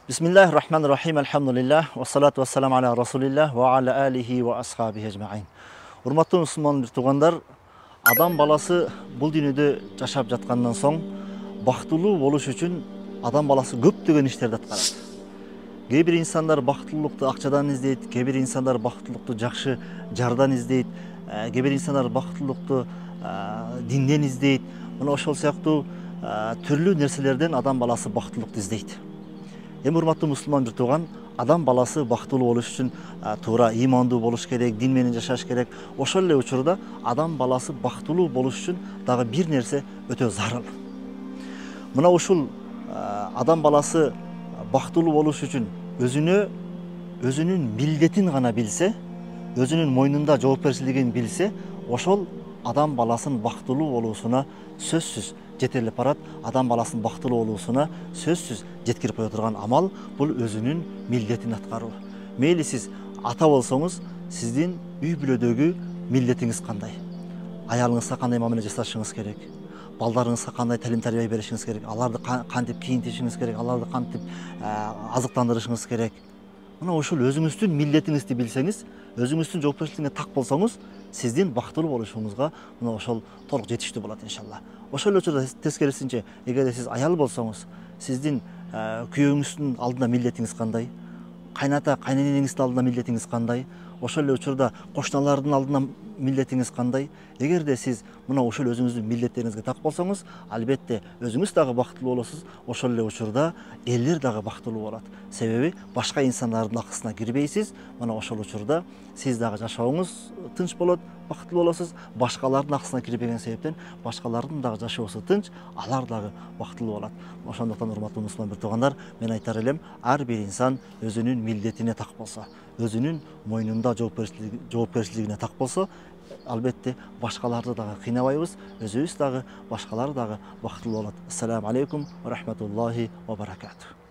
Bismillahirrahmanirrahim. Elhamdülillah. Ve salatu ve selamu ala Resulillah ve ala alihi ve ashabihi ecma'in. Урматтуу мусулман бир туугандар, адам баласы бул дүйнөдө жашап жаткандан соң бактылуу болуш үчүн адам баласы көптөгөн иштерди аткарат. Кээ бир инсандар бактылуулукту акчадан издейт, кээ бир инсандар бактылуулукту жакшы жардан издейт, кээ бир инсандар бактылуулукту динден издейт. Мына ошол сыяктуу түрлүү нерселерден адам баласы бактылуулукту издейт. Эми урматтуу мусулман бир тууган, адам баласы бактылуу болуш үчүн туура ыймандуу болуш керек, дин менен жашаш керек. Ошол эле учурда адам баласы бактылуу болуш үчүн дагы бир нерсе өтө зарыл. Мына ушул адам баласы бактылуу болуш үчүн өзүнүн милдетин гана билсе, өзүнүн мойнунда жоопкерчилигин билсе, ошол адам баласын бактылуу болуусуна сөзсүз жетелеп барат. Адам баласынын бактылуу болуусуна сөзсүз жеткирип кое турган амал бул өзүнүн милдетин аткаруу. Мейли сиз ата болсоңуз, сиздин үй бүлөдөгү милдетиңиз кандай? Аялыңызга кандай мамиле жасашыңыз керек? Балдарыңызга кандай талим тарбия беришиңиз керек? Аларды кантип кийинтишиңиз керек? Аларды кантип азыктандырышыңыз керек? Мына ушул өзүңүздүн милдетиңизди билсеңиз, өзүңүздүн жоопкерчилигине так болсоңуз, сиздин бактылуу болушуңузга мына ошол толук жетиштүү болот иншалла. Ошол эле учурда тескерисинче, эгерде сиз аял болсоңуз, сиздин күйөөңүздүн алдында милдетиңиз кандай? Кайната, кайненеңиздин алдында милдетиңиз кандай? Ошол эле учурда кошуналардын алдында милдетиңиз кандай? Эгерде сиз мына ошол өзүңүздүн милдеттериңизге так болсоңуз, албетте өзүңүз дагы бактылуу болосуз, ошол эле учурда элдер дагы бактылуу болот. Себеби башка инсандардын акысына кирбейсиз. Мына ошол учурда сиз дагы жашооңуз тынч болот, бактылуу болосуз. Башкалардын акысына кирбеген себептен башкалардын дагы жашоосу тынч, алар дагы бактылуу болот. Ошондуктан урматтуу мусулман бир туугандар, мен айтар элем, ар бир инсан өзүнүн милдетине так болсо, өзүнүн мойнунда жоопкерчилигине так болсо, албетте башкаларды дагы кыйнабайбыз, өзүбүз дагы, башкалар дагы бактылуу болот. Ассаламу алейкум ва рахматуллахи ва баракатух.